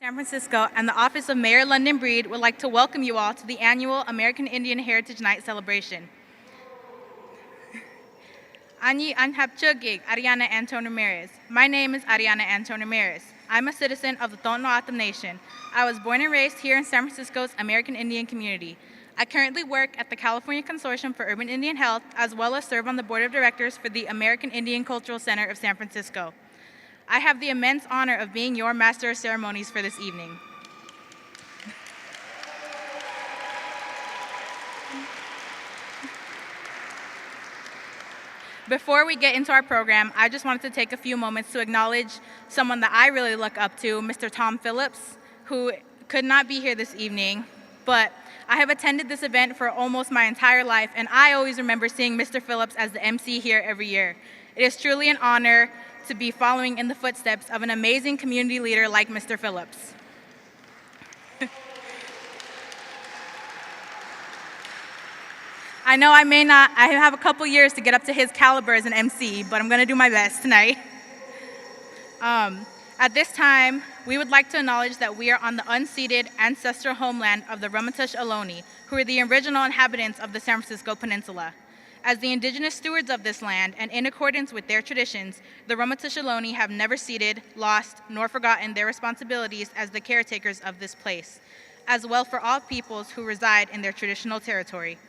San Francisco and the Office of Mayor London Breed would like to welcome you all to the annual American Indian Heritage Night celebration. Ani Anhapchugig, Ariana Anton Ramirez. My name is Ariana Anton Ramirez. I'm a citizen of the Tohono Nation. I was born and raised here in San Francisco's American Indian community. I currently work at the California Consortium for Urban Indian Health, as well as serve on the board of directors for the American Indian Cultural Center of San Francisco. I have the immense honor of being your master of ceremonies for this evening. Before we get into our program, I just wanted to take a few moments to acknowledge someone that I really look up to, Mr. Tom Phillips, who could not be here this evening, but I have attended this event for almost my entire life, and I always remember seeing Mr. Phillips as the MC here every year. It is truly an honor to be following in the footsteps of an amazing community leader like Mr. Phillips. I know I have a couple years to get up to his caliber as an MC, but I'm gonna do my best tonight. At this time, we would like to acknowledge that we are on the unceded ancestral homeland of the Ramaytush Ohlone, who are the original inhabitants of the San Francisco Peninsula. As the indigenous stewards of this land, and in accordance with their traditions, the Ramaytush Ohlone have never ceded, lost, nor forgotten their responsibilities as the caretakers of this place, as well for all peoples who reside in their traditional territory.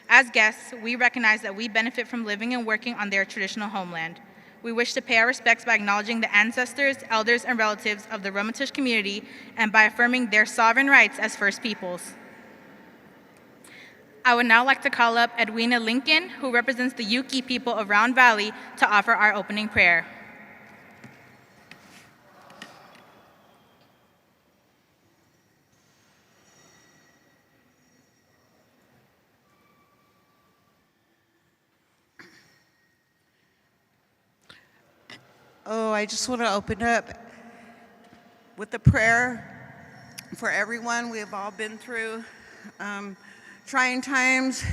As guests, we recognize that we benefit from living and working on their traditional homeland. We wish to pay our respects by acknowledging the ancestors, elders, and relatives of the Ramaytush community and by affirming their sovereign rights as First Peoples. I would now like to call up Edwina Lincoln, who represents the Yuki people of Round Valley, to offer our opening prayer. I just want to open up with a prayer for everyone. We have all been through trying times,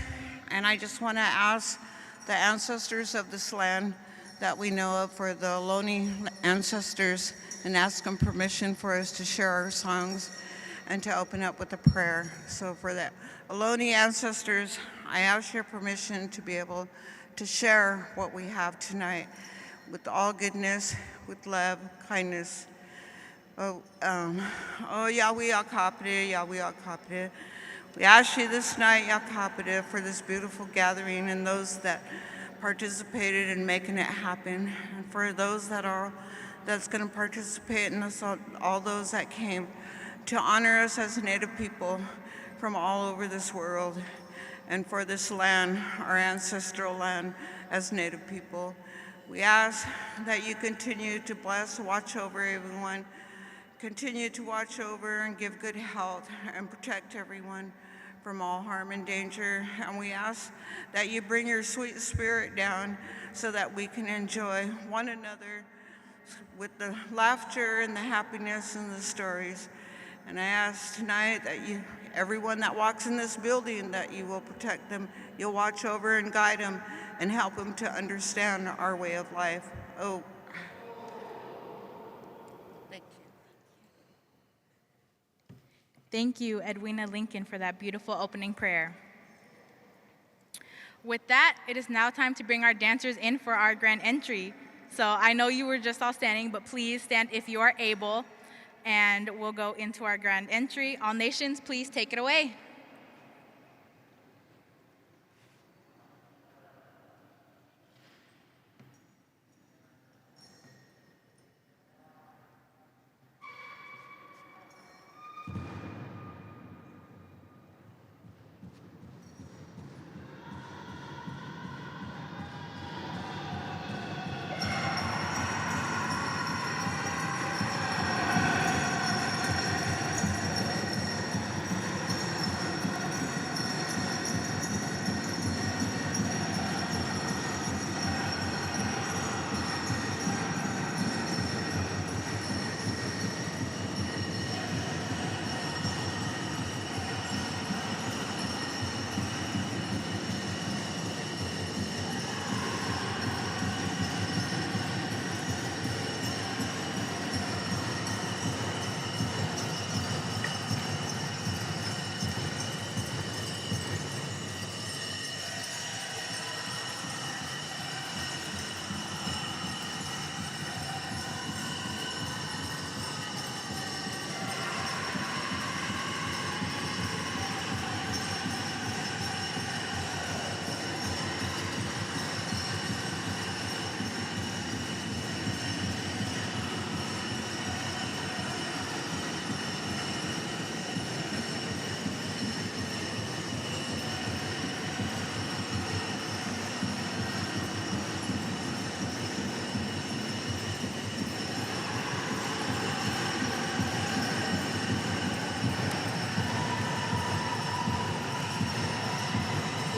and I just want to ask the ancestors of this land that we know of, for the Ohlone ancestors, and ask them permission for us to share our songs and to open up with a prayer. So for the Ohlone ancestors, I ask your permission to be able to share what we have tonight with all goodness, with love, kindness. Yahweh Akapide, Yahweh Akapide. We ask you this night, Yakapide, for this beautiful gathering and those that participated in making it happen, and for those that's going to participate, and all those that came to honor us as Native people from all over this world, and for this land, our ancestral land as Native people. We ask that you continue to bless, watch over everyone, continue to watch over and give good health and protect everyone from all harm and danger. And we ask that you bring your sweet spirit down so that we can enjoy one another with the laughter and the happiness and the stories. And I ask tonight that everyone that walks in this building, that you will protect them, you'll watch over and guide them and help them to understand our way of life. Oh, thank you. Thank you, Edwina Lincoln, for that beautiful opening prayer. With that, it is now time to bring our dancers in for our grand entry. So I know you were just all standing, but please stand if you are able, and we'll go into our grand entry. All nations, please take it away.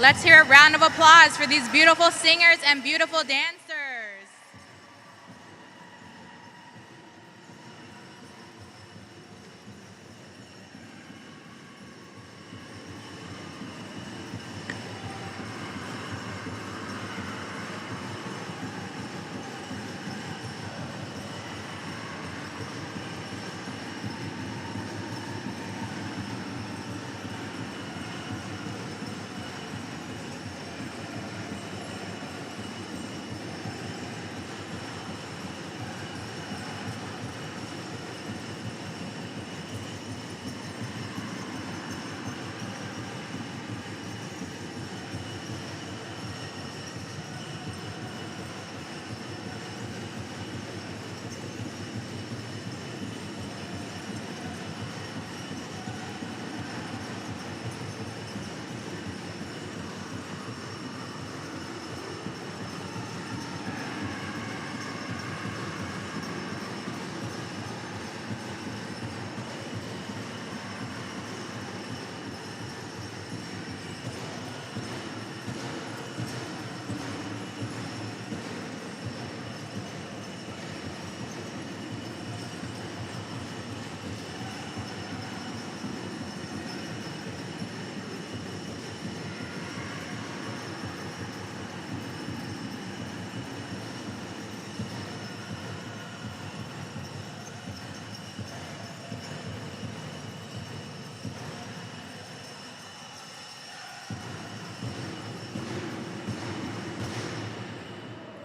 Let's hear a round of applause for these beautiful singers and beautiful dancers.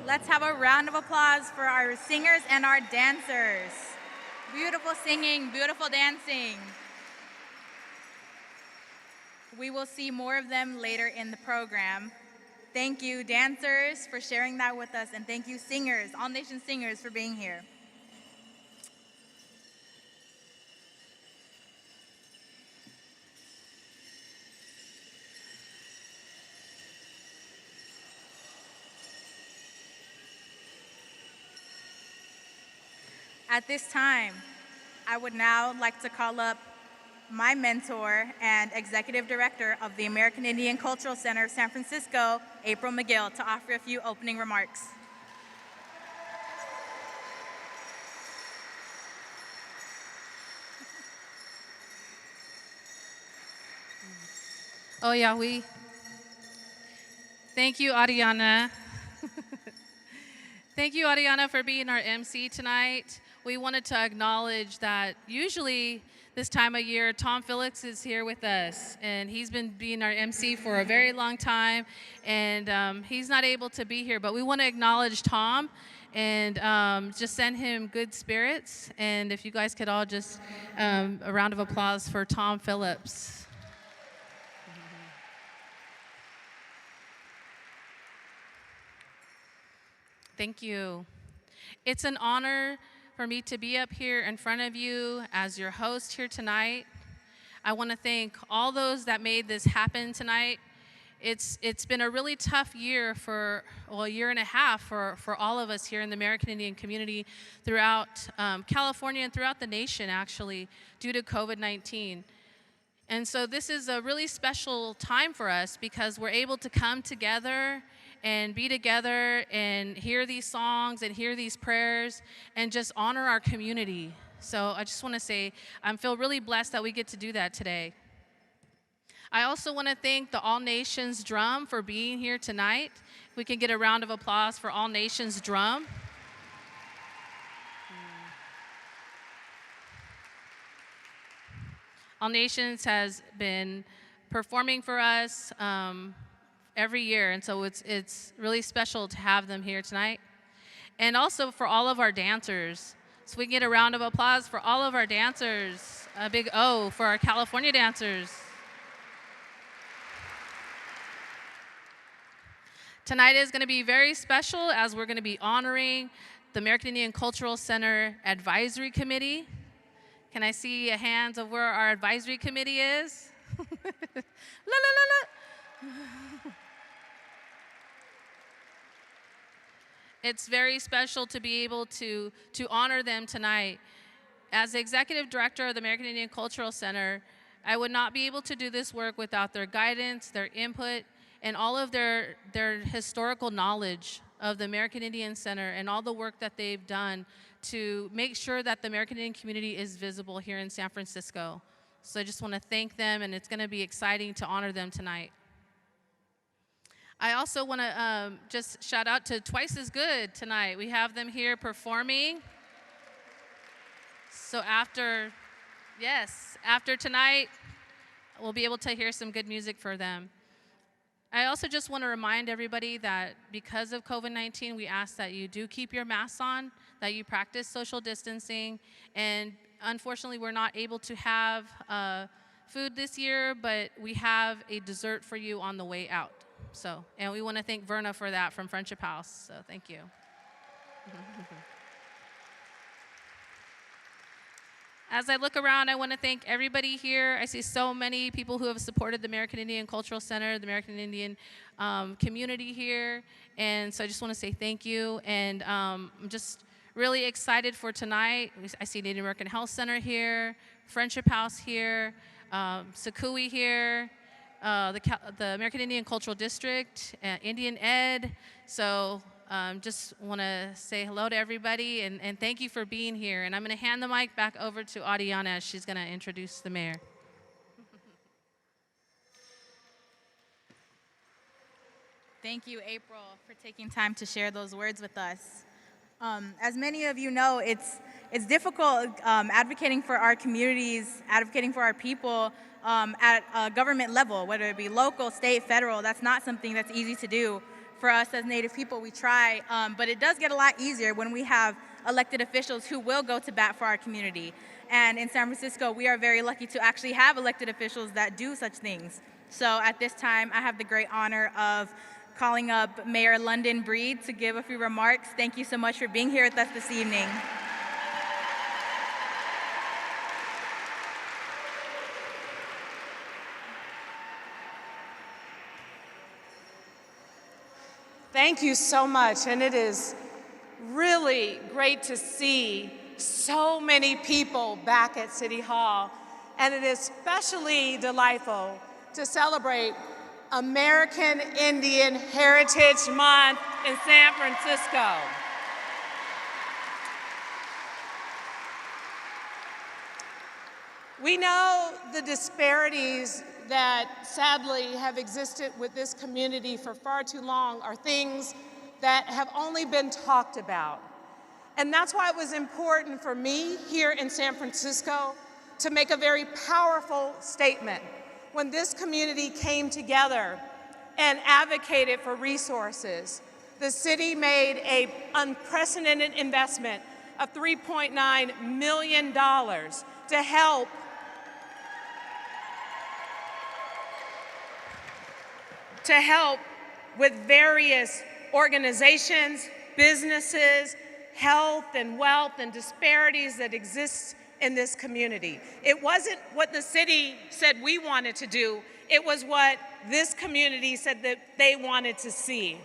Let's have a round of applause for our singers and our dancers. Beautiful singing, beautiful dancing. We will see more of them later in the program. Thank you, dancers, for sharing that with us, and thank you, singers, All Nation singers, for being here. At this time, I would now like to call up my mentor and executive director of the American Indian Cultural Center of San Francisco, April McGill, to offer a few opening remarks. Oh, yeah, thank you, Ariana. Thank you, Ariana, for being our MC tonight. We wanted to acknowledge that usually this time of year, Tom Phillips is here with us, and he's been being our MC for a very long time, and he's not able to be here, but we want to acknowledge Tom and just send him good spirits, and if you guys could all just a round of applause for Tom Phillips. Thank you. It's an honor for me to be up here in front of you as your host here tonight. I want to thank all those that made this happen tonight. It's been a really tough year a year and a half for all of us here in the American Indian community throughout California and throughout the nation, actually, due to COVID-19. And so this is a really special time for us because we're able to come together and be together and hear these songs and hear these prayers and just honor our community. So I just want to say I feel really blessed that we get to do that today. I also want to thank the All Nations Drum for being here tonight. If we can get a round of applause for All Nations Drum. All Nations has been performing for us every year, and so it's really special to have them here tonight. And also for all of our dancers. So we can get a round of applause for all of our dancers. A big O for our California dancers. Tonight is going to be very special as we're going to be honoring the American Indian Cultural Center Advisory Committee. Can I see a hands of where our advisory committee is? La, la, la, la. It's very special to be able to honor them tonight. As the executive director of the American Indian Cultural Center, I would not be able to do this work without their guidance, their input, and all of their historical knowledge of the American Indian Center and all the work that they've done to make sure that the American Indian community is visible here in San Francisco. So I just want to thank them, and it's going to be exciting to honor them tonight. I also want to just shout out to Twice as Good tonight. We have them here performing. So after tonight, we'll be able to hear some good music for them. I also just want to remind everybody that because of COVID-19, we ask that you do keep your masks on, that you practice social distancing, and unfortunately, we're not able to have food this year, but we have a dessert for you on the way out. So, and we want to thank Verna for that from Friendship House, so thank you. As I look around, I want to thank everybody here. I see so many people who have supported the American Indian Cultural Center, the American Indian community here, and so I just want to say thank you, and I'm just really excited for tonight. I see Native American Health Center here, Friendship House here, Sakui here, the American Indian Cultural District, Indian Ed. So just want to say hello to everybody and thank you for being here. And I'm going to hand the mic back over to Adiana as she's going to introduce the mayor. Thank you, April, for taking time to share those words with us. As many of you know, it's difficult advocating for our communities, advocating for our people at a government level, whether it be local, state, federal. That's not something that's easy to do. For us as Native people, we try, but it does get a lot easier when we have elected officials who will go to bat for our community. And in San Francisco, we are very lucky to actually have elected officials that do such things. So at this time, I have the great honor of calling up Mayor London Breed to give a few remarks. Thank you so much for being here with us this evening. Thank you so much, and it is really great to see so many people back at City Hall, and it is especially delightful to celebrate American Indian Heritage Month in San Francisco. We know the disparities that sadly have existed with this community for far too long are things that have only been talked about. And that's why it was important for me here in San Francisco to make a very powerful statement when this community came together and advocated for resources. The city made an unprecedented investment of $3.9 million to help with various organizations, businesses, health and wealth and disparities that exist in this community. It wasn't what the city said we wanted to do, it was what this community said that they wanted to see.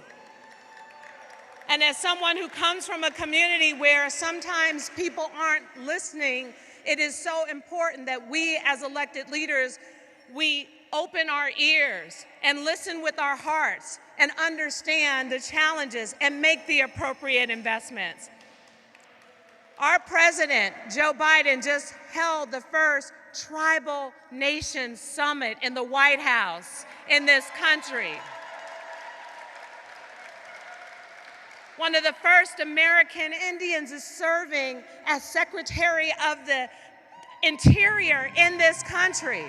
And as someone who comes from a community where sometimes people aren't listening, it is so important that we as elected leaders, we open our ears and listen with our hearts and understand the challenges and make the appropriate investments. Our president, Joe Biden, just held the first Tribal Nation Summit in the White House in this country. One of the first American Indians is serving as Secretary of the Interior in this country.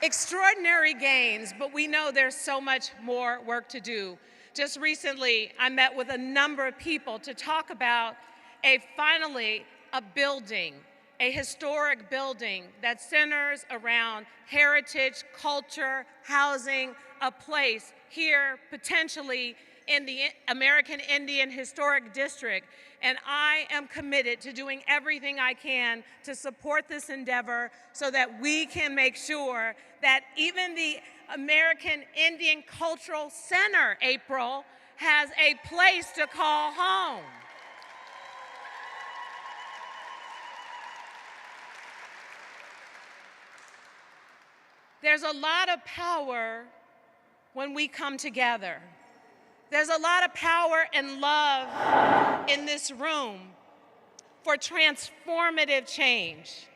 Extraordinary gains, but we know there's so much more work to do. Just recently, I met with a number of people to talk about finally a building, a historic building that centers around heritage, culture, housing, a place here potentially in the American Indian Historic District. And I am committed to doing everything I can to support this endeavor so that we can make sure that even the American Indian Cultural Center, April, has a place to call home. There's a lot of power when we come together. There's a lot of power and love in this room for transformative change.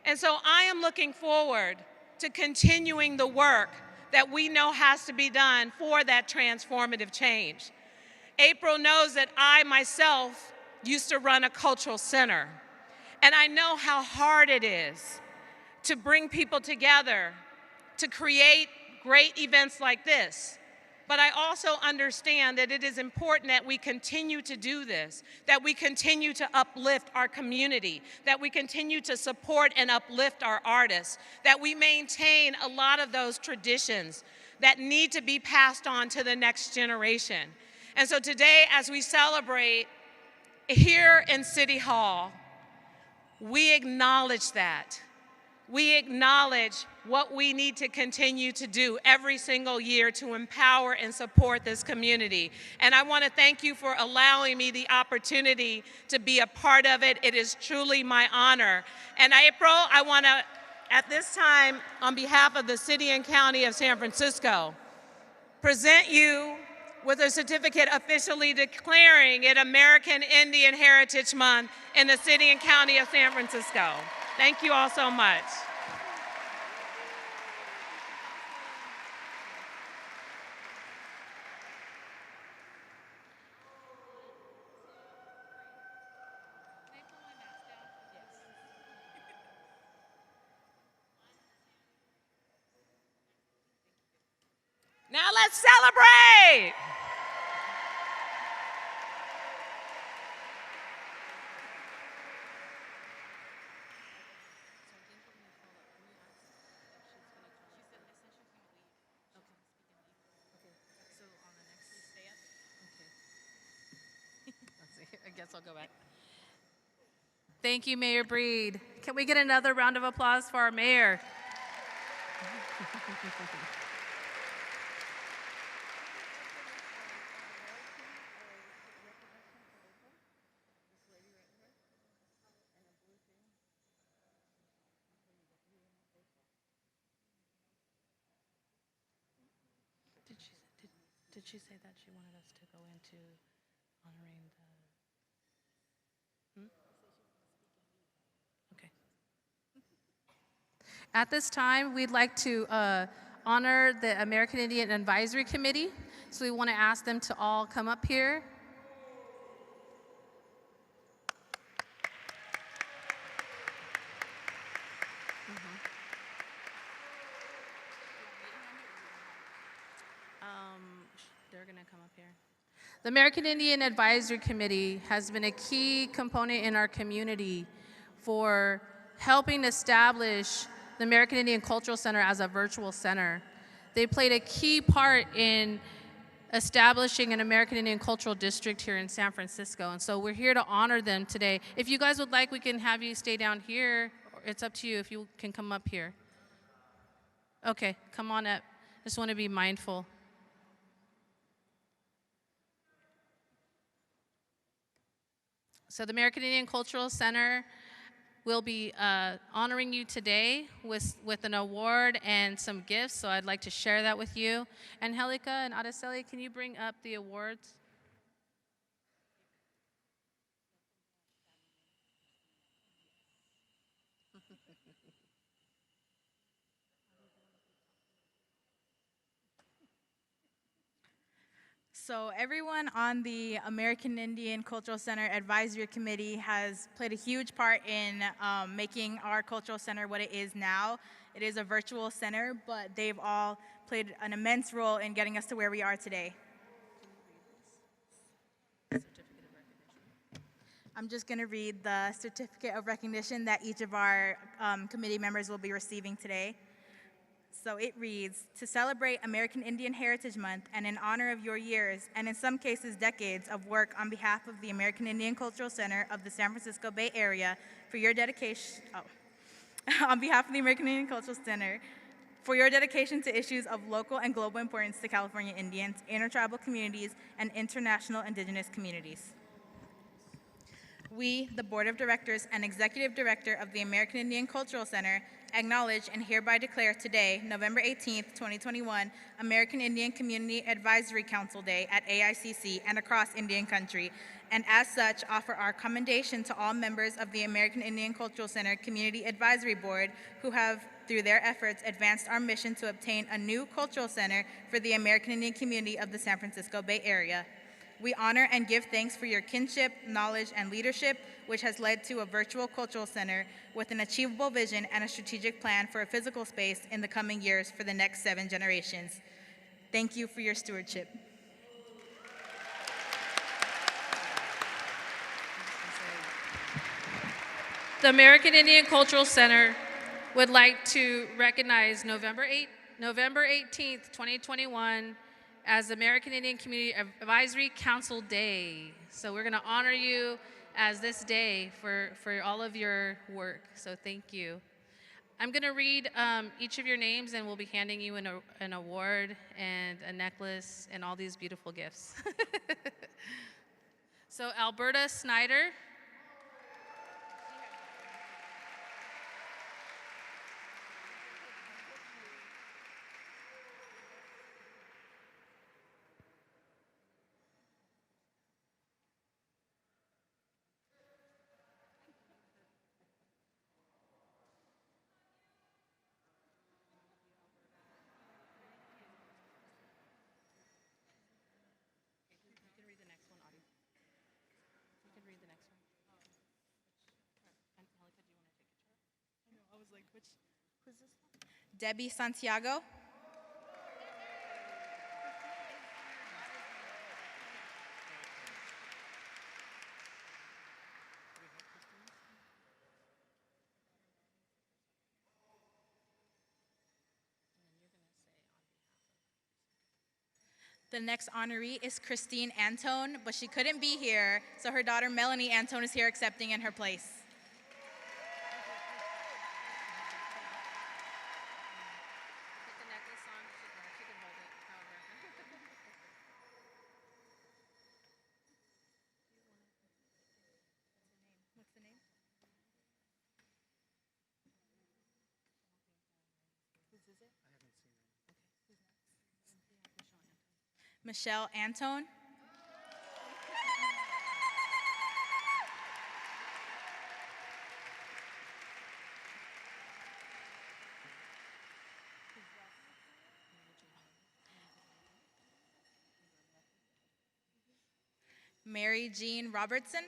And so I am looking forward to continuing the work that we know has to be done for that transformative change. April knows that I myself used to run a cultural center, and I know how hard it is to bring people together, to create great events like this. But I also understand that it is important that we continue to do this, that we continue to uplift our community, that we continue to support and uplift our artists, that we maintain a lot of those traditions that need to be passed on to the next generation. And so today, as we celebrate here in City Hall, we acknowledge that. We acknowledge what we need to continue to do every single year to empower and support this community. And I want to thank you for allowing me the opportunity to be a part of it. It is truly my honor. And April, I want to, at this time, on behalf of the City and County of San Francisco, present you with a certificate officially declaring it American Indian Heritage Month in the City and County of San Francisco. Thank you all so much. Now let's celebrate! I guess I'll go back. Thank you, Mayor Breed. Can we get another round of applause for our mayor? Did she say that she wanted us to go into honoring the... Okay. At this time, we'd like to honor the American Indian Advisory Committee. So we want to ask them to all come up here. They're going to come up here. The American Indian Advisory Committee has been a key component in our community for helping establish the American Indian Cultural Center as a virtual center. They played a key part in establishing an American Indian Cultural District here in San Francisco, and so we're here to honor them today. If you guys would like, we can have you stay down here. It's up to you if you can come up here. Okay, come on up. Just want to be mindful. So the American Indian Cultural Center will be honoring you today with an award and some gifts, so I'd like to share that with you. Angelica and Araceli, can you bring up the awards? So everyone on the American Indian Cultural Center Advisory Committee has played a huge part in making our cultural center what it is now. It is a virtual center, but they've all played an immense role in getting us to where we are today. I'm just going to read the certificate of recognition that each of our committee members will be receiving today. So it reads, to celebrate American Indian Heritage Month and in honor of your years, and in some cases decades, of work on behalf of the American Indian Cultural Center of the San Francisco Bay Area for your dedication, on behalf of the American Indian Cultural Center, for your dedication to issues of local and global importance to California Indians, intertribal communities, and international indigenous communities. We, the Board of Directors and Executive Director of the American Indian Cultural Center, acknowledge, and hereby declare today, November 18th, 2021, American Indian Community Advisory Council Day at AICC and across Indian country, and as such, offer our commendation to all members of the American Indian Cultural Center Community Advisory Board who have, through their efforts, advanced our mission to obtain a new cultural center for the American Indian community of the San Francisco Bay Area. We honor and give thanks for your kinship, knowledge, and leadership, which has led to a virtual cultural center with an achievable vision and a strategic plan for a physical space in the coming years for the next 7 generations. Thank you for your stewardship. The American Indian Cultural Center would like to recognize November 18th, 2021 as American Indian Community Advisory Council Day. So we're gonna honor you as this day for all of your work, so thank you. I'm gonna read each of your names and we'll be handing you an award and a necklace and all these beautiful gifts. So Alberta Snyder. Debbie Santiago. The next honoree is Christine Antone, but she couldn't be here, so her daughter Melanie Antone is here accepting in her place. Michelle Antone. Mary Jean Robertson.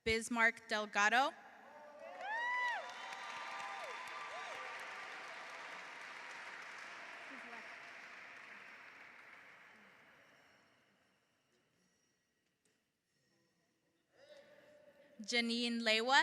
Bismarck Delgado. Janine Lewa.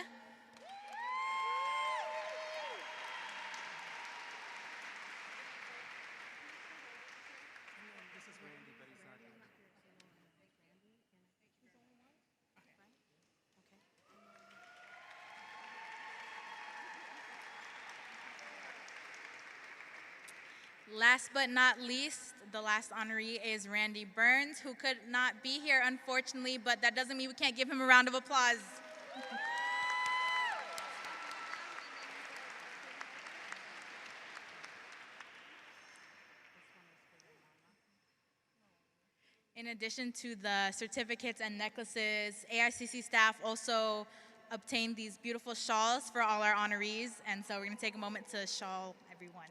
Last but not least, the last honoree is Randy Burns, who could not be here, unfortunately, but that doesn't mean we can't give him a round of applause. In addition to the certificates and necklaces, AICC staff also obtained these beautiful shawls for all our honorees, and so we're going to take a moment to shawl everyone.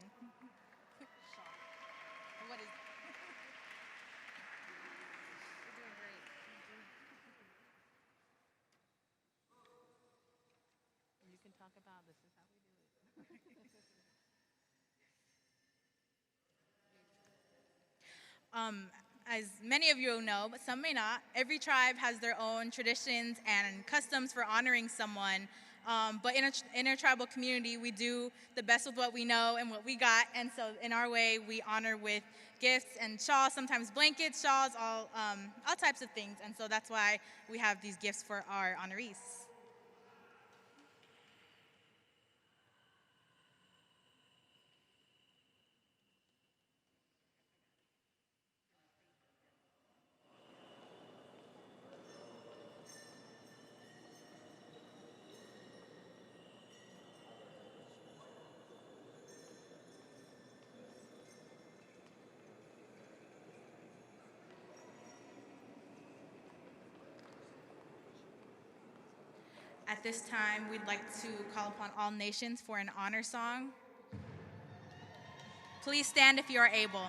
What is You're doing great. You can talk about this is how we do it. As many of you know, but some may not, every tribe has their own traditions and customs for honoring someone. But in an intertribal community, we do the best with what we know and what we got. And so in our way, we honor with gifts and shawls, sometimes blankets, shawls, all types of things. And so that's why we have these gifts for our honorees. At this time, we'd like to call upon all nations for an honor song. Please stand if you are able.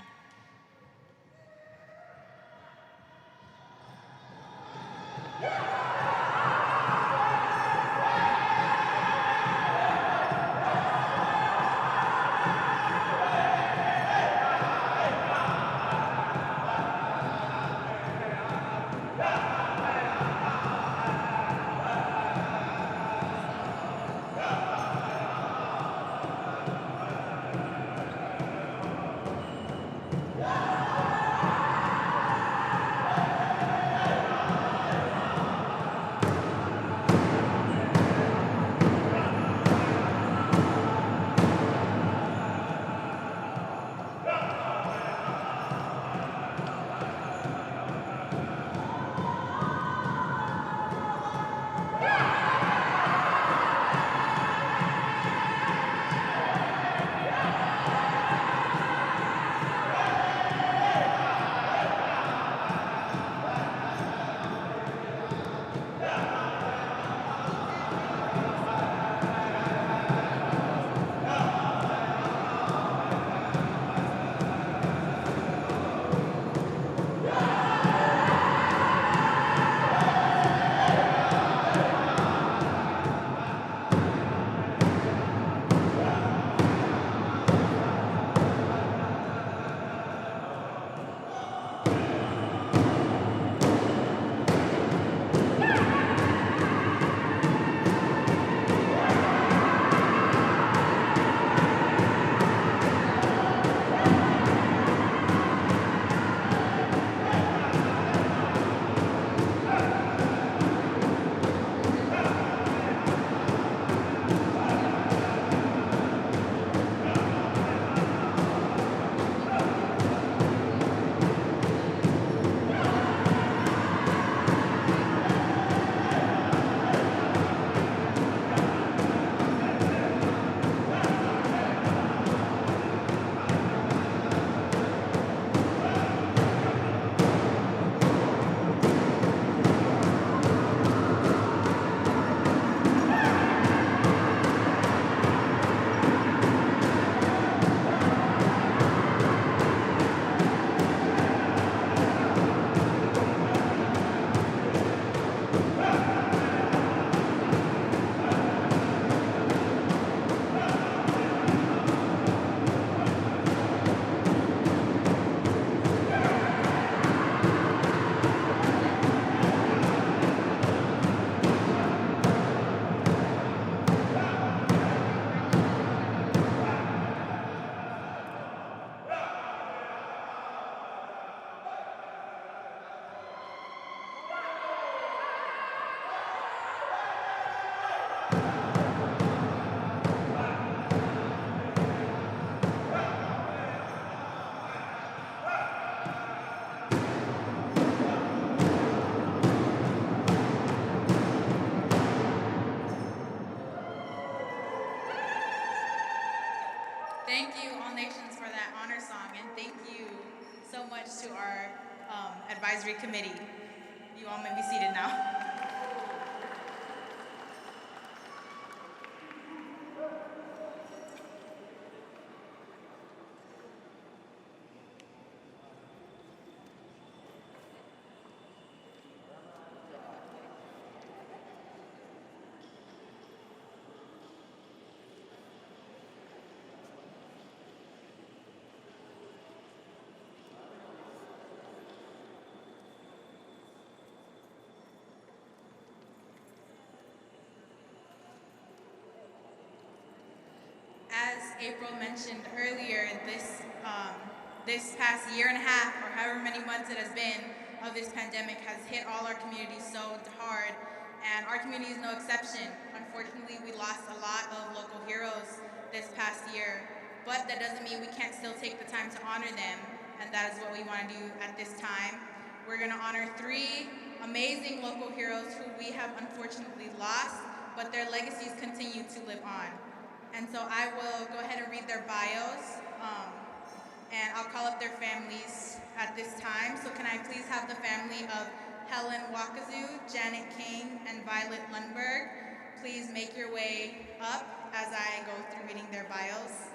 Thank you, all nations, for that honor song, and thank you so much to our advisory committee. You all may be seated now. As April mentioned earlier, this past year and a half, or however many months it has been, of this pandemic has hit all our communities so hard, and our community is no exception. Unfortunately, we lost a lot of local heroes this past year, but that doesn't mean we can't still take the time to honor them, and that is what we want to do at this time. We're going to honor 3 amazing local heroes who we have unfortunately lost, but their legacies continue to live on. And so I will go ahead and read their bios, and I'll call up their families at this time. So can I please have the family of Helen Wakazu, Janet King, and Violet Lundberg please make your way up as I go through reading their bios.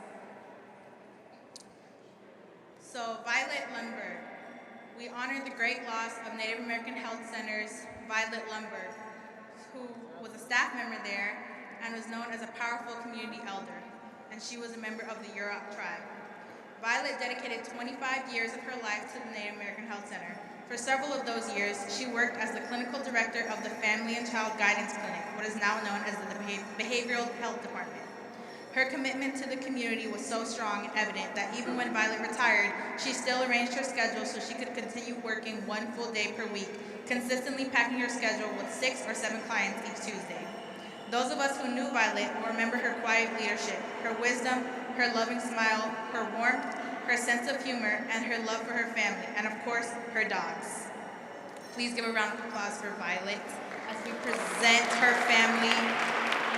So, Violet Lundberg. We honor the great loss of Native American Health Center's Violet Lundberg, who was a staff member there and was known as a powerful community elder, and she was a member of the Yurok tribe. Violet dedicated 25 years of her life to the Native American Health Center. For several of those years, she worked as the clinical director of the Family and Child Guidance Clinic, what is now known as the Behavioral Health Department. Her commitment to the community was so strong and evident that even when Violet retired, she still arranged her schedule so she could continue working one full day per week, consistently packing her schedule with 6 or 7 clients each Tuesday. Those of us who knew Violet will remember her quiet leadership, her wisdom, her loving smile, her warmth, her sense of humor, and her love for her family, and of course, her dogs. Please give a round of applause for Violet as we present her family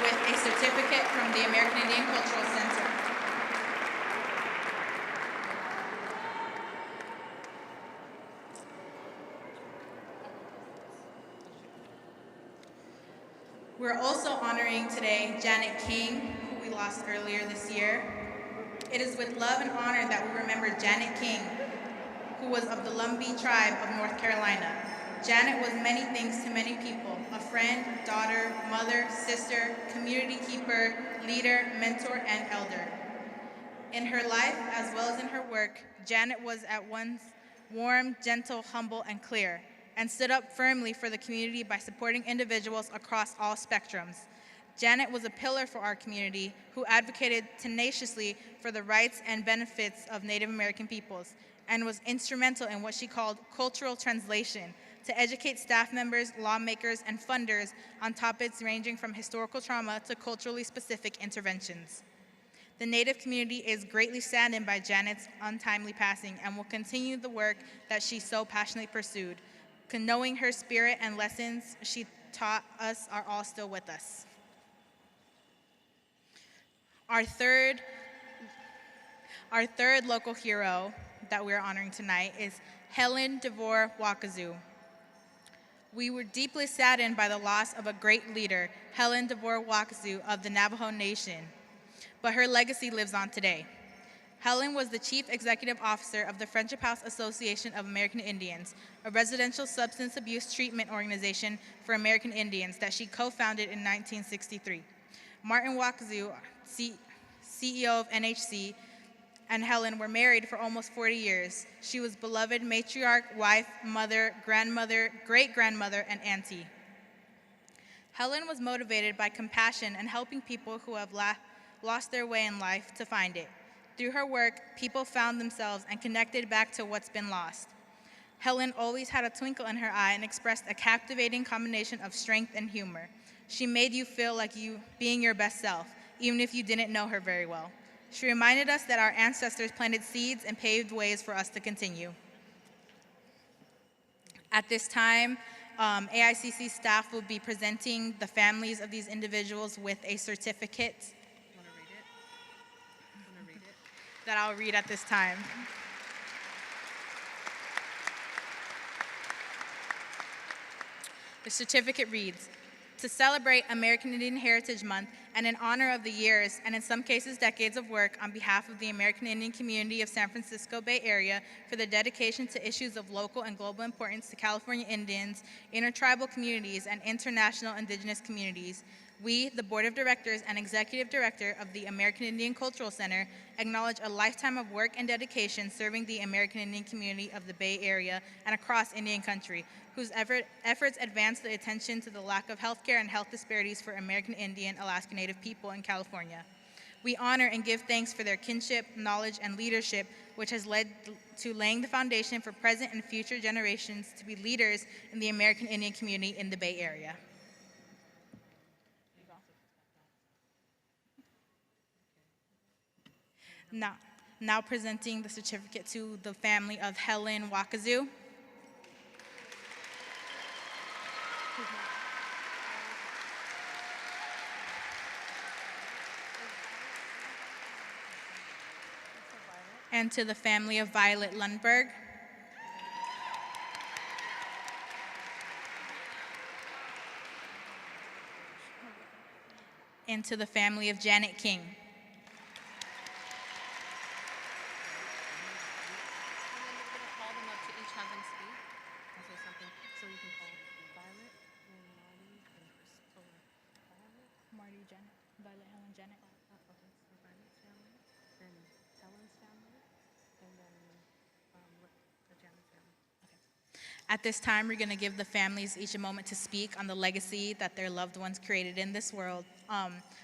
with a certificate from the American Indian Cultural Center. We're also honoring today Janet King, who we lost earlier this year. It is with love and honor that we remember Janet King, who was of the Lumbee tribe of North Carolina. Janet was many things to many people: a friend, daughter, mother, sister, community keeper, leader, mentor, and elder. In her life, as well as in her work, Janet was at once warm, gentle, humble, and clear, and stood up firmly for the community by supporting individuals across all spectrums. Janet was a pillar for our community who advocated tenaciously for the rights and benefits of Native American peoples, and was instrumental in what she called cultural translation, to educate staff members, lawmakers, and funders on topics ranging from historical trauma to culturally specific interventions. The Native community is greatly saddened by Janet's untimely passing and will continue the work that she so passionately pursued. Knowing her spirit and lessons she taught us are all still with us. Our third local hero that we're honoring tonight is Helen DeVore Wakazu. We were deeply saddened by the loss of a great leader, Helen DeVore Wakazu of the Navajo Nation, but her legacy lives on today. Helen was the Chief Executive Officer of the Friendship House Association of American Indians, a residential substance abuse treatment organization for American Indians that she co-founded in 1963. Martin Wakazu, CEO of NHC, and Helen were married for almost 40 years. She was beloved matriarch, wife, mother, grandmother, great-grandmother, and auntie. Helen was motivated by compassion and helping people who have lost their way in life to find it. Through her work, people found themselves and connected back to what's been lost. Helen always had a twinkle in her eye and expressed a captivating combination of strength and humor. She made you feel like you being your best self, even if you didn't know her very well. She reminded us that our ancestors planted seeds and paved ways for us to continue. At this time, AICC staff will be presenting the families of these individuals with a certificate. You want to read it? That I'll read at this time. The certificate reads, "To celebrate American Indian Heritage Month and in honor of the years, and in some cases decades of work on behalf of the American Indian community of San Francisco Bay Area for the dedication to issues of local and global importance to California Indians, intertribal communities, and international indigenous communities, we, the Board of Directors and Executive Director of the American Indian Cultural Center, acknowledge a lifetime of work and dedication serving the American Indian community of the Bay Area and across Indian country, whose efforts advance the attention to the lack of healthcare and health disparities for American Indian, Alaska Native people in California. We honor and give thanks for their kinship, knowledge, and leadership, which has led to laying the foundation for present and future generations to be leaders in the American Indian community in the Bay Area." Now presenting the certificate to the family of Helen Wakazu. And to the family of Violet Lundberg. and to the family of Janet King. Marty, Janet, Violet, Helen, Janet. At this time, we're going to give the families each a moment to speak on the legacy that their loved ones created in this world.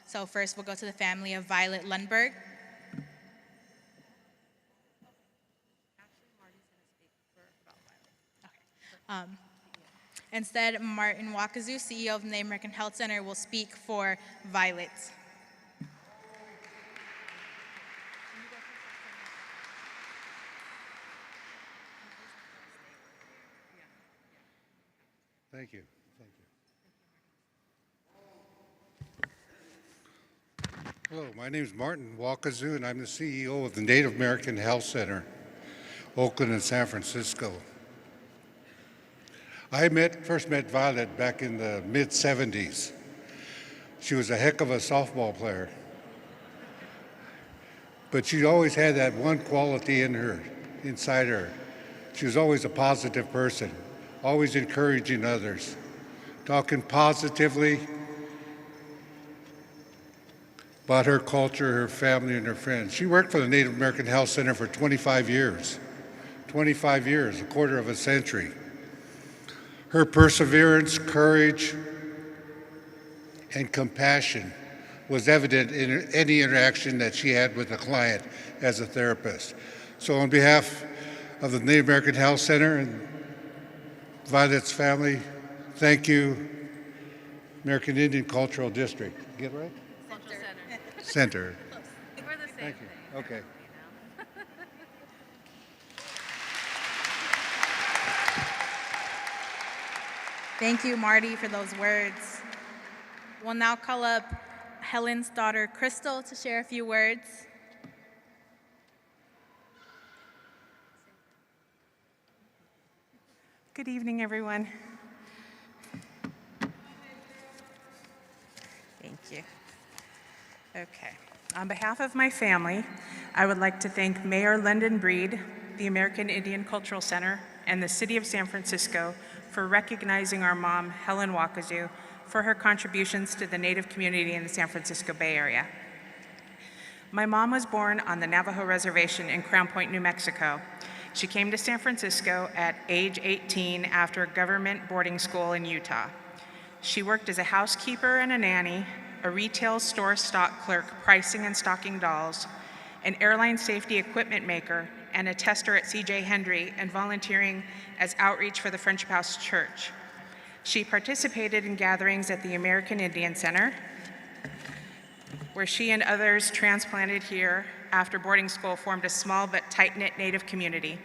So first, we'll go to the family of Violet Lundberg. Instead, Martin Wakazu, CEO of the Native American Health Center, will speak for Violet. Thank you. Thank you. Hello, my name is Martin Wakazu, and I'm the CEO of the Native American Health Center, Oakland and San Francisco. I first met Violet back in the mid-'70s. She was a heck of a softball player. But she always had that one quality inside her. She was always a positive person, always encouraging others, talking positively about her culture, her family, and her friends. She worked for the Native American Health Center for 25 years. 25 years, a quarter of a century. Her perseverance, courage, and compassion was evident in any interaction that she had with a client as a therapist. So on behalf of the Native American Health Center and Violet's family, thank you, American Indian Cultural District. Get it right? Center. We're the same Thank you. thing. Okay. Thank you, Marty, for those words. We'll now call up Helen's daughter, Crystal, to share a few words. Good evening, everyone. Thank you. Okay. On behalf of my family, I would like to thank Mayor Lyndon Breed, the American Indian Cultural Center, and the City of San Francisco for recognizing our mom, Helen Wakazu, for her contributions to the Native community in the San Francisco Bay Area. My mom was born on the Navajo Reservation in Crown Point, New Mexico. She came to San Francisco at age 18 after a government boarding school in Utah. She worked as a housekeeper and a nanny, a retail store stock clerk pricing and stocking dolls, an airline safety equipment maker, and a tester at C.J. Hendry, and volunteering as outreach for the Friendship House Church. She participated in gatherings at the American Indian Center, where she and others transplanted here after boarding school formed a small but tight-knit Native community.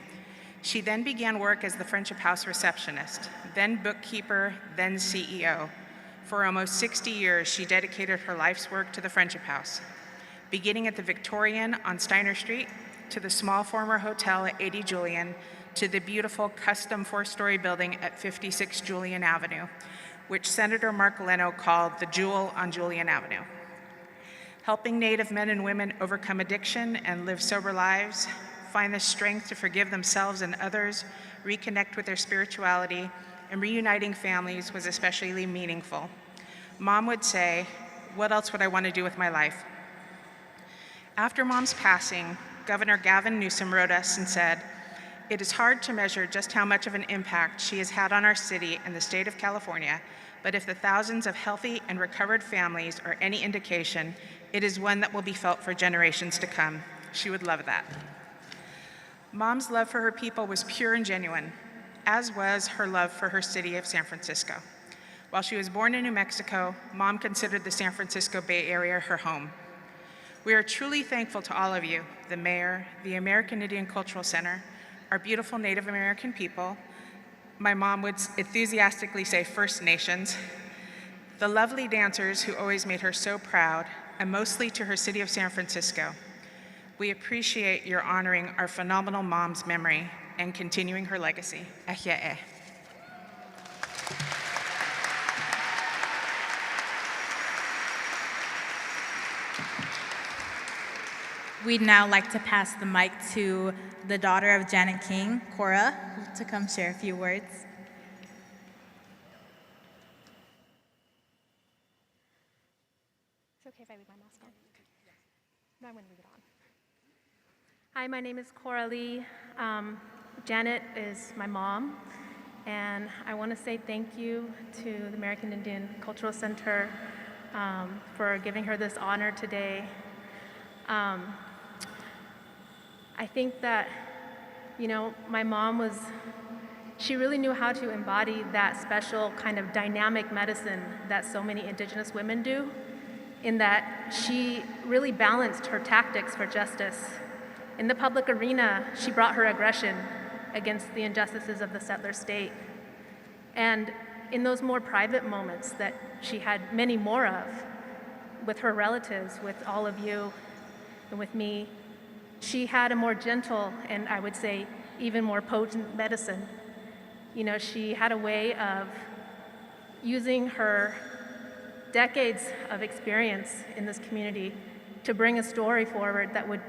She then began work as the Friendship House receptionist, then bookkeeper, then CEO. For almost 60 years, she dedicated her life's work to the Friendship House, beginning at the Victorian on Steiner Street, to the small former hotel at 80 Julian, to the beautiful custom 4-story building at 56 Julian Avenue, which Senator Mark Leno called the Jewel on Julian Avenue. Helping Native men and women overcome addiction and live sober lives, find the strength to forgive themselves and others, reconnect with their spirituality, and reuniting families was especially meaningful. Mom would say, "What else would I want to do with my life?" After Mom's passing, Governor Gavin Newsom wrote us and said, "It is hard to measure just how much of an impact she has had on our city and the state of California, but if the thousands of healthy and recovered families are any indication, it is one that will be felt for generations to come." She would love that. Mom's love for her people was pure and genuine, as was her love for her city of San Francisco. While she was born in New Mexico, Mom considered the San Francisco Bay Area her home. We are truly thankful to all of you, the mayor, the American Indian Cultural Center, our beautiful Native American people, my mom would enthusiastically say First Nations, the lovely dancers who always made her so proud, and mostly to her city of San Francisco. We appreciate your honoring our phenomenal mom's memory and continuing her legacy. Ahye'e. We'd now like to pass the mic to the daughter of Janet King, Cora, to come share a few words. It's okay if I leave my mask on? No, I'm going to leave it on. Hi, my name is Cora Lee. Janet is my mom, and I want to say thank you to the American Indian Cultural Center for giving her this honor today. I think that, you know, my mom she really knew how to embody that special kind of dynamic medicine that so many Indigenous women do, in that she really balanced her tactics for justice. In the public arena, she brought her aggression against the injustices of the settler state. And in those more private moments that she had many more of, with her relatives, with all of you, and with me, she had a more gentle and I would say even more potent medicine. You know, she had a way of using her decades of experience in this community to bring a story forward that would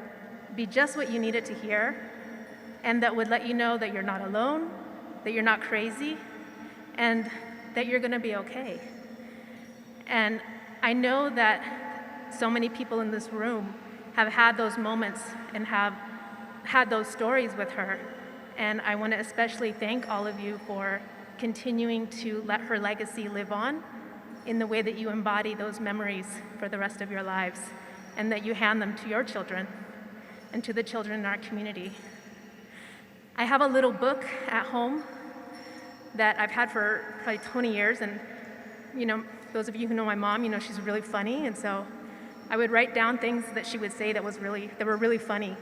be just what you needed to hear, and that would let you know that you're not alone, that you're not crazy, and that you're going to be okay. And I know that so many people in this room have had those moments and have had those stories with her. And I want to especially thank all of you for continuing to let her legacy live on in the way that you embody those memories for the rest of your lives, and that you hand them to your children and to the children in our community. I have a little book at home that I've had for probably 20 years, and you know, those of you who know my mom, you know she's really funny, and so I would write down things that she would say that were really funny,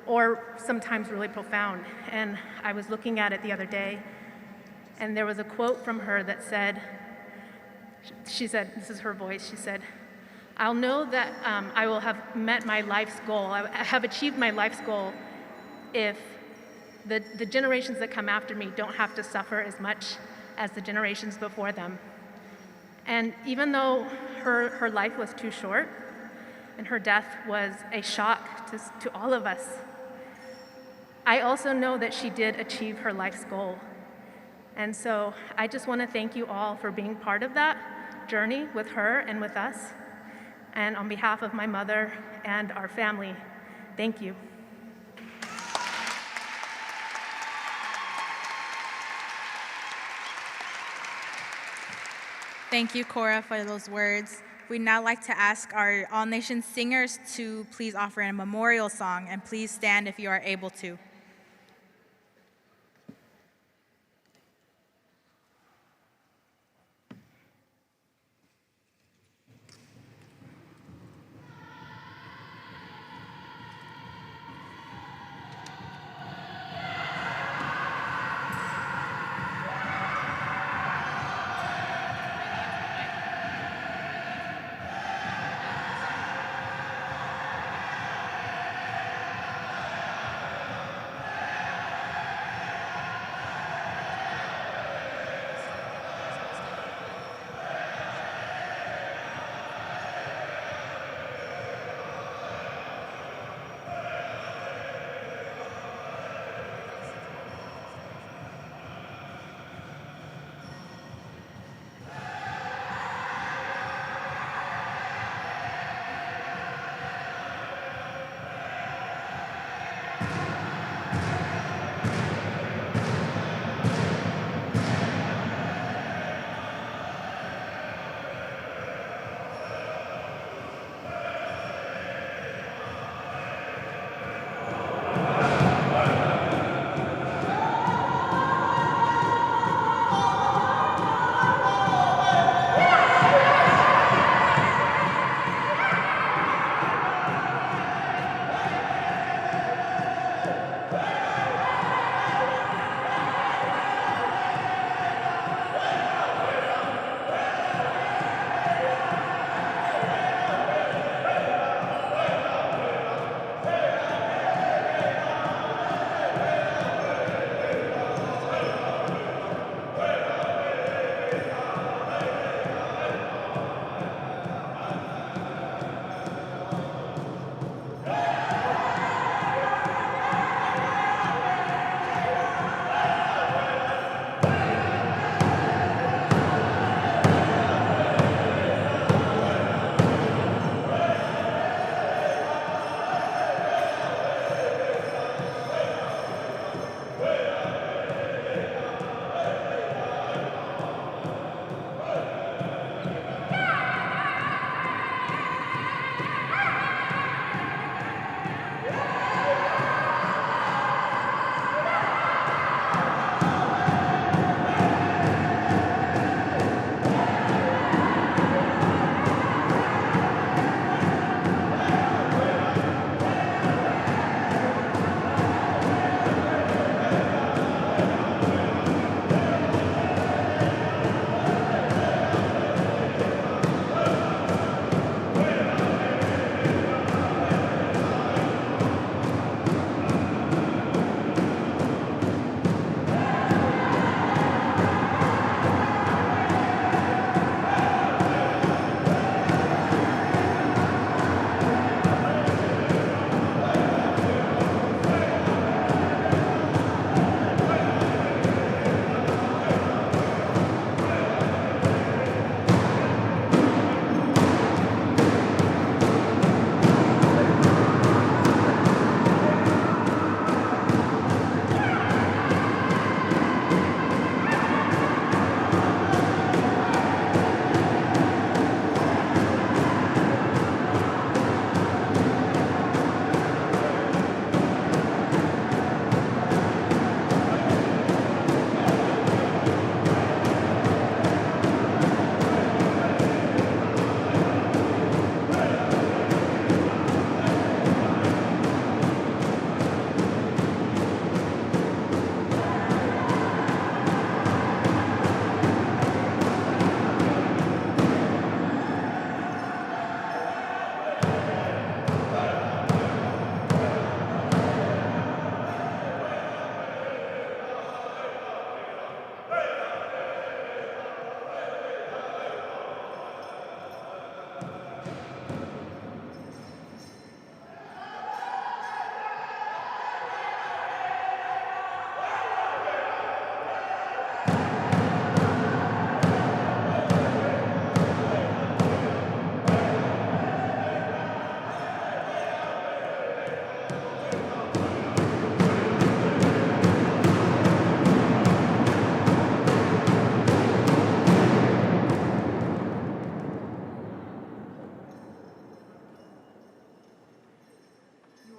or sometimes really profound. And I was looking at it the other day, and there was a quote from her that said, she said, this is her voice, she said, "I'll know that I will have met my life's goal, I have achieved my life's goal if the generations that come after me don't have to suffer as much as the generations before them." And even though her life was too short, and her death was a shock to all of us, I also know that she did achieve her life's goal. And so I just want to thank you all for being part of that journey with her and with us. And on behalf of my mother and our family, thank you. Thank you, Cora, for those words. We'd now like to ask our All Nations singers to please offer in a memorial song, and please stand if you are able to.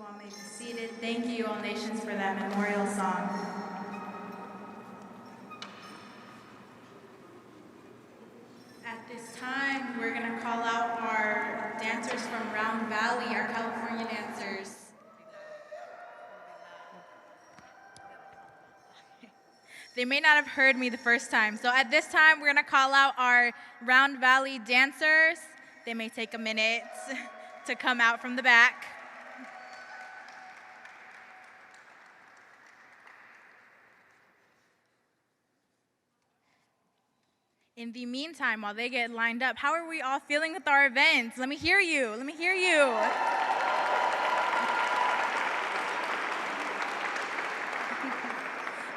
all may be seated. Thank you, all nations, for that memorial song. At this time, we're going to call out our dancers from Round Valley, our California dancers. They may not have heard me the first time. So at this time, we're going to call out our Round Valley dancers. They may take a minute to come out from the back. In the meantime, while they get lined up, how are we all feeling with our events? Let me hear you. Let me hear you.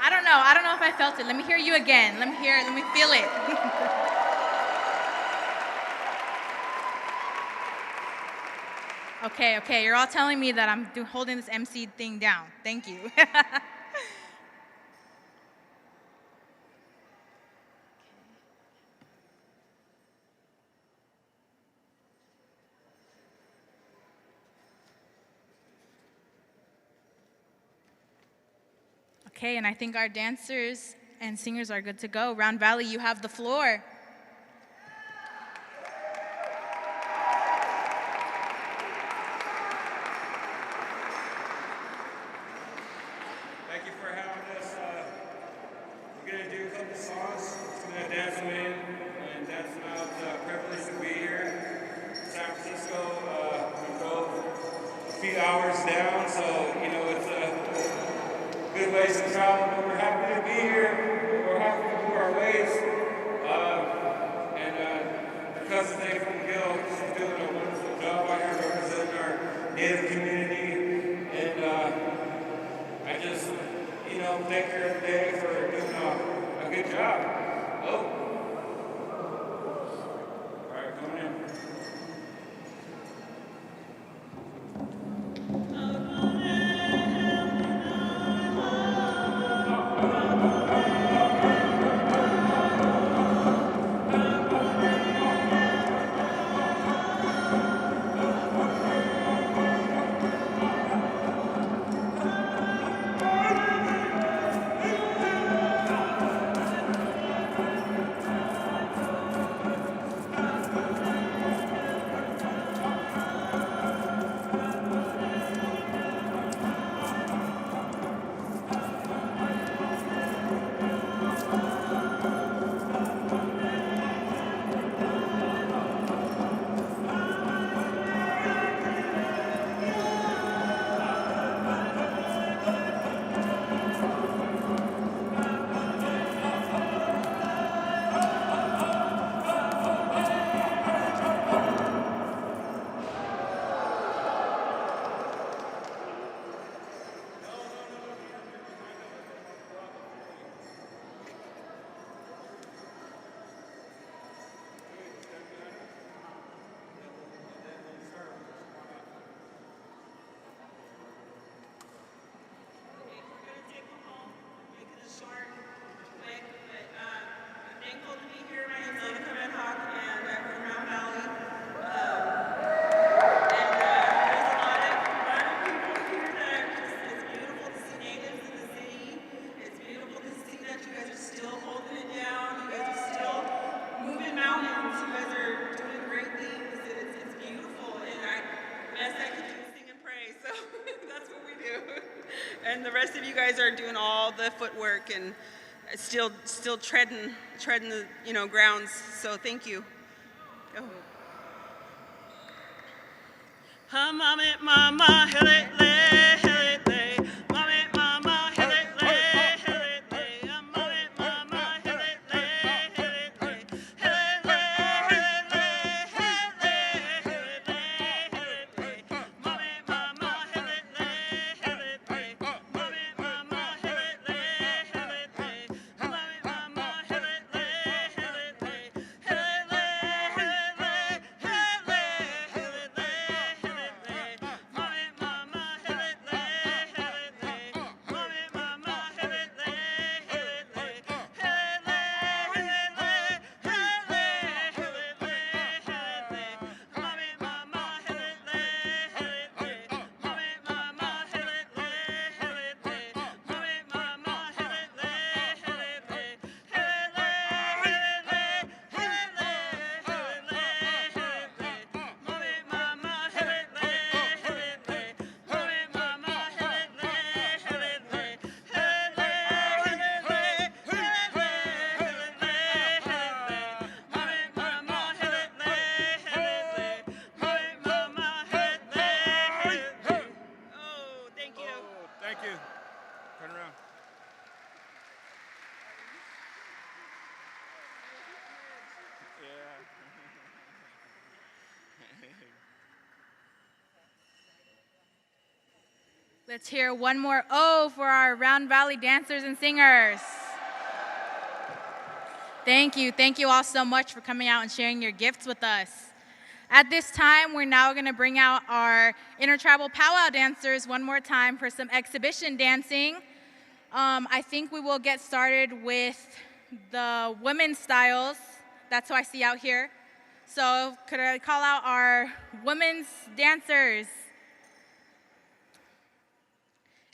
I don't know if I felt it. Let me hear you again. Let me feel it. Okay, you're all telling me that I'm holding this MC thing down. Thank you. Okay, and I think our dancers and singers are good to go. Round Valley, you have the floor. Thank you for having us. We're going to do a couple songs. We're going to dance them in and dance them out. Privileged to be here. San Francisco, we drove a few hours down, so, it's a good ways to travel, but we're happy to be here. We're happy to do our ways. And Cousin Dave from Gill is doing a wonderful job out here representing our Native community. And I just, thank her every day for doing a good job. Oh. All right, coming in. And the rest of you guys are doing all the footwork and still treading the grounds. So thank you. Go. Mama, hele, le, hele, le. Mama, hele, le, hele, le. Mama, hele, le, hele, le. Hele, le, hele, le, hele, le, hele, le, hele, le. Mama, hele, le, hele, le. Mama, hele, le, hele, le. Mama, hele, le, hele, le. Hele, le, hele, le, hele, le, hele, le. Thank you. Turn around. Yeah. Let's hear one more O for our Round Valley dancers and singers. Thank you all so much for coming out and sharing your gifts with us. At this time, we're now going to bring out our intertribal powwow dancers one more time for some exhibition dancing. I think we will get started with the women's styles. That's who I see out here. So could I call out our women's dancers?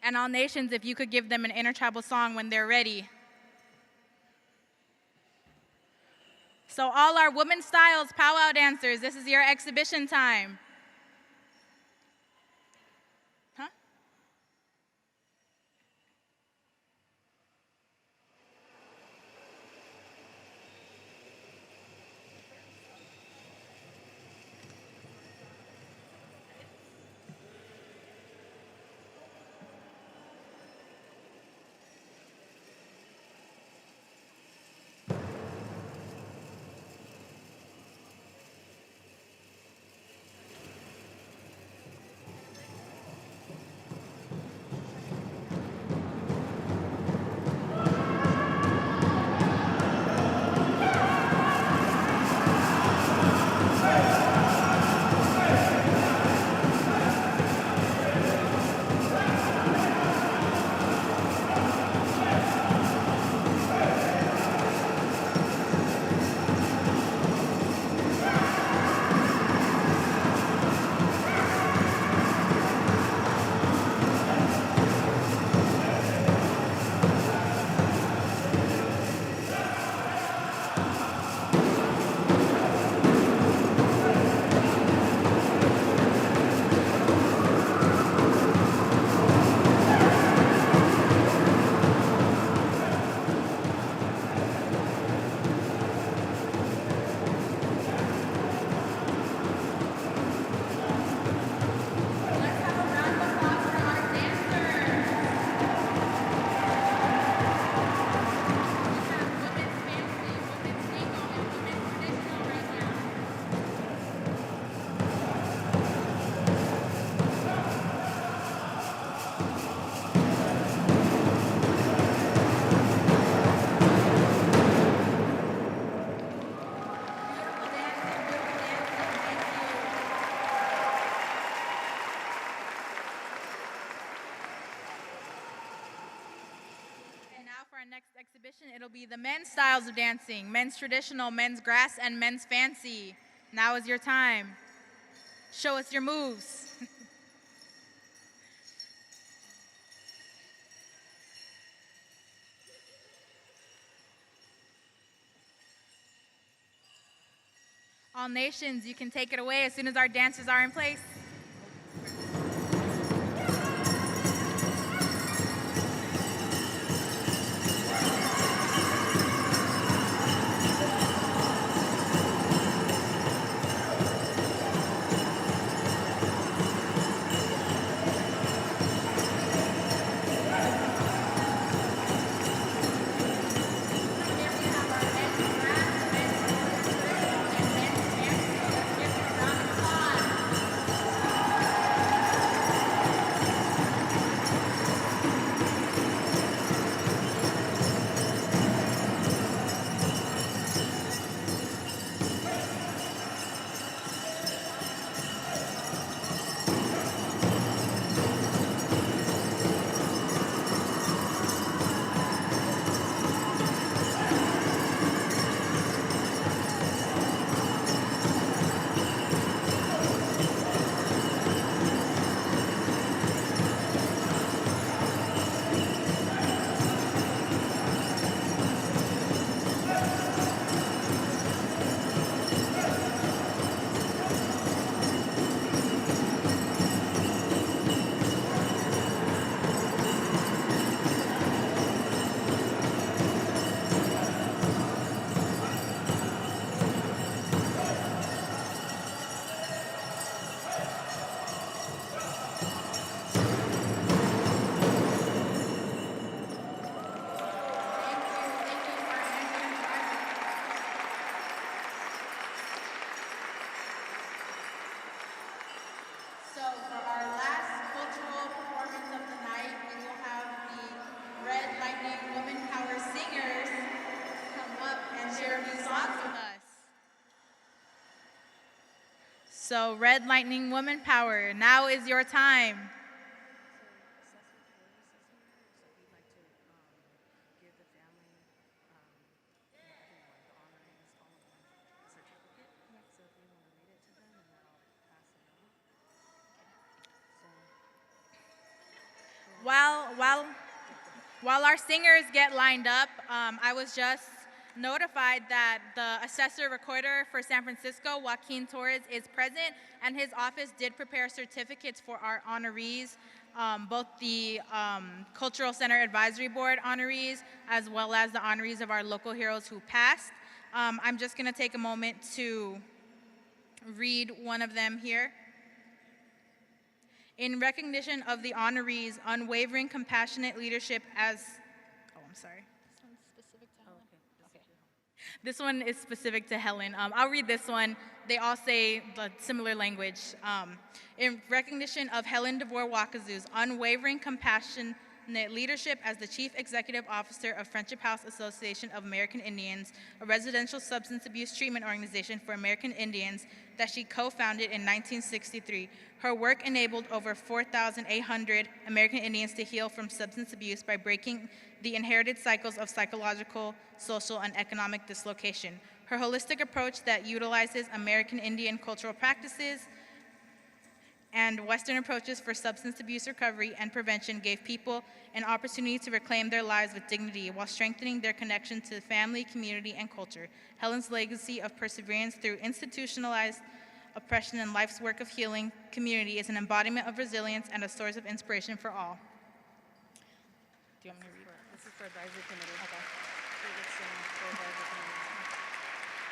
And all nations, if you could give them an intertribal song when they're ready. So all our women's styles powwow dancers, this is your exhibition time. Huh? Next exhibition, it'll be the men's styles of dancing, men's traditional, men's grass, and men's fancy. Now is your time. Show us your moves. All nations, you can take it away as soon as our dancers are in place. So, Red Lightning Woman Power, now is your time. While, while, while our singers get lined up, I was just notified that the assessor recorder for San Francisco, Joaquin Torres, is present, and his office did prepare certificates for our honorees, both the Cultural Center Advisory Board honorees, as well as the honorees of our local heroes who passed. I'm just going to take a moment to read one of them here. In recognition of the honorees' unwavering, compassionate leadership as, oh, I'm sorry. This one's specific to Helen. Okay. This one is specific to Helen. I'll read this one. They all say the similar language. In recognition of Helen DeVore Wakazu's unwavering, compassionate leadership as the Chief Executive Officer of Friendship House Association of American Indians, a residential substance abuse treatment organization for American Indians that she co-founded in 1963. Her work enabled over 4,800 American Indians to heal from substance abuse by breaking the inherited cycles of psychological, social, and economic dislocation. Her holistic approach that utilizes American Indian cultural practices and Western approaches for substance abuse recovery and prevention gave people an opportunity to reclaim their lives with dignity while strengthening their connection to family, community, and culture. Helen's legacy of perseverance through institutionalized oppression and life's work of healing community is an embodiment of resilience and a source of inspiration for all. Do you want me to read it? This is for advisory committee. Okay. For advisory committee.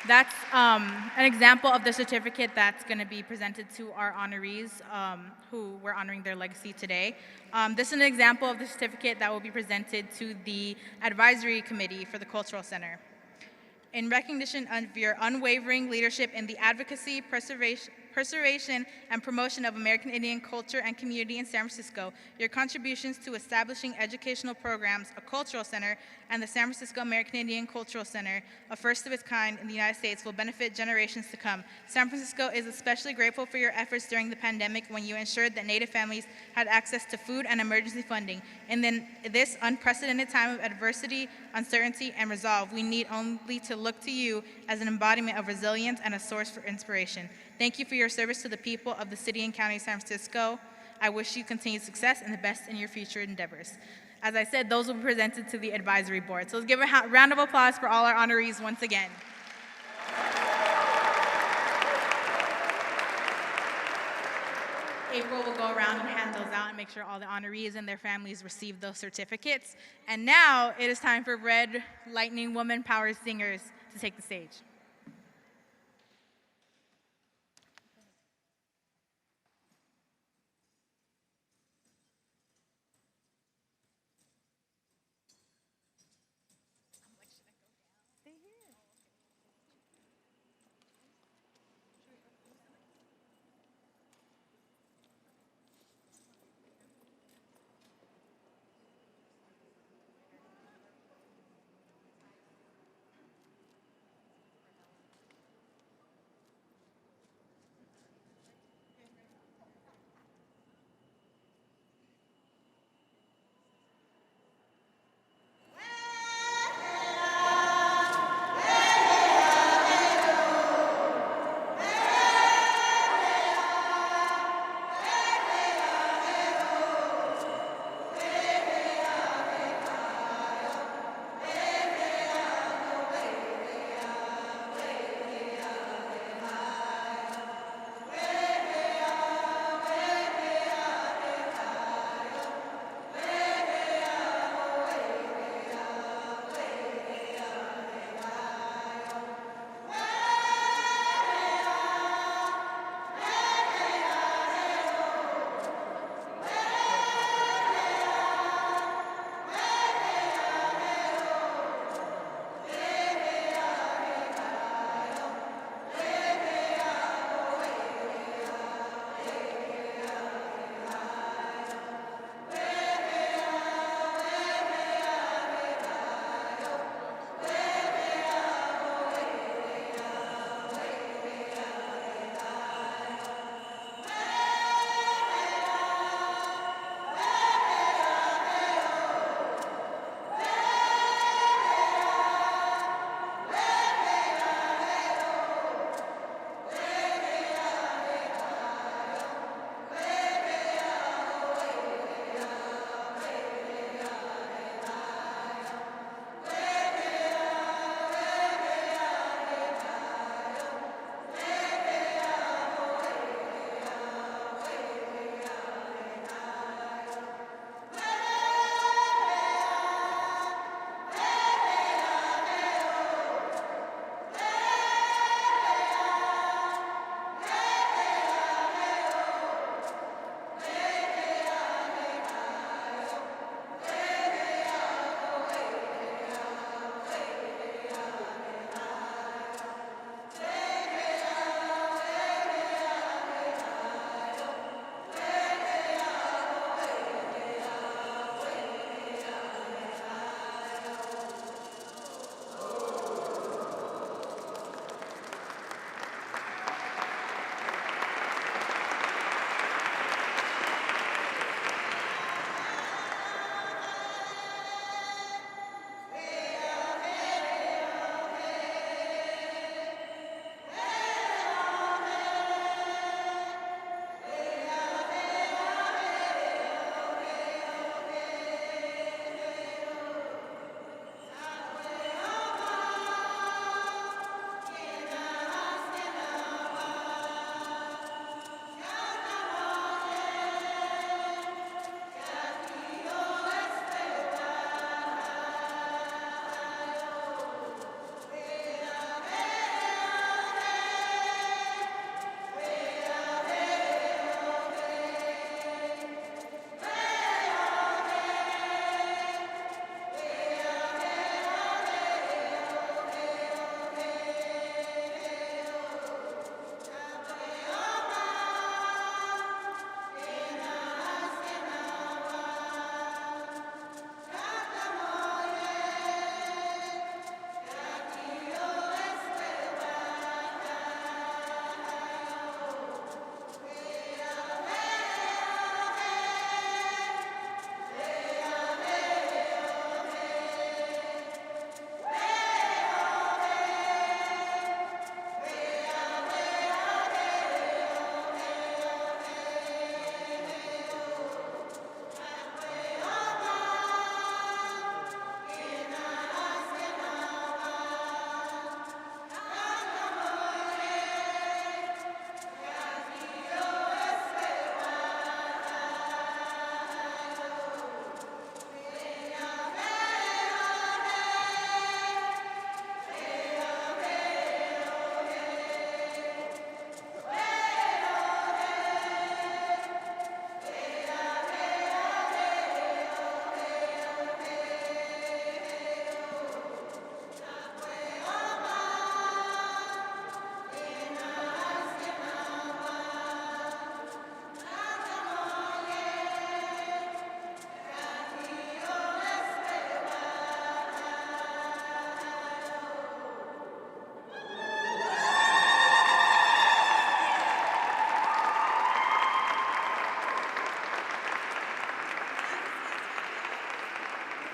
That's an example of the certificate that's going to be presented to our honorees who we're honoring their legacy today. This is an example of the certificate that will be presented to the advisory committee for the Cultural Center. In recognition of your unwavering leadership in the advocacy, preservation, and promotion of American Indian culture and community in San Francisco, your contributions to establishing educational programs, a cultural center, and the San Francisco American Indian Cultural Center, a first of its kind in the United States, will benefit generations to come. San Francisco is especially grateful for your efforts during the pandemic when you ensured that Native families had access to food and emergency funding. And in this unprecedented time of adversity, uncertainty, and resolve, we need only to look to you as an embodiment of resilience and a source for inspiration. Thank you for your service to the people of the city and county of San Francisco. I wish you continued success and the best in your future endeavors. As I said, those will be presented to the advisory board. So let's give a round of applause for all our honorees once again. April will go around and hand those out and make sure all the honorees and their families receive those certificates. And now it is time for Red Lightning Woman Power Singers to take the stage.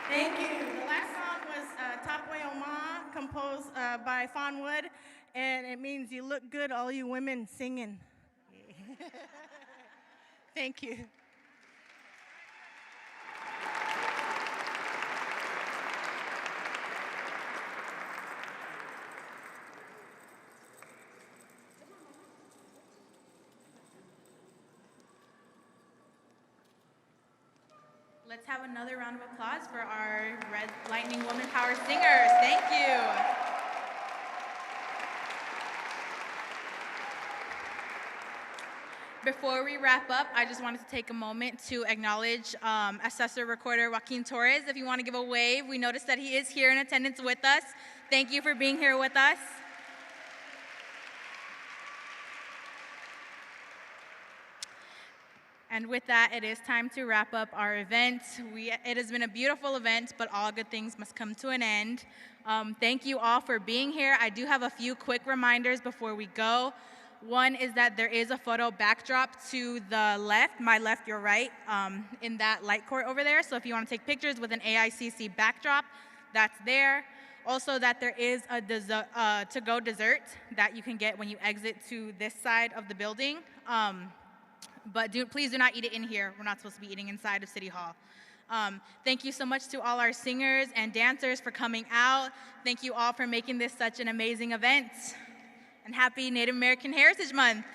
Thank you. The last song was Tapwe Oma, composed by Fawn Wood, and it means you look good, all you women singing. Thank you. Let's have another round of applause for our Red Lightning Woman Power singers. Thank you. Before we wrap up, I just wanted to take a moment to acknowledge Assessor Recorder Joaquin Torres. If you want to give a wave, we noticed that he is here in attendance with us. Thank you for being here with us. And with that, it is time to wrap up our event. It has been a beautiful event, but all good things must come to an end. Thank you all for being here. I do have a few quick reminders before we go. One is that there is a photo backdrop to the left, my left, your right, in that light court over there. So if you want to take pictures with an AICC backdrop, that's there. Also that there is a to-go dessert that you can get when you exit to this side of the building. But please do not eat it in here. We're not supposed to be eating inside of City Hall. Thank you so much to all our singers and dancers for coming out. Thank you all for making this such an amazing event. And happy Native American Heritage Month.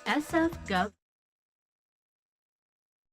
SF Gov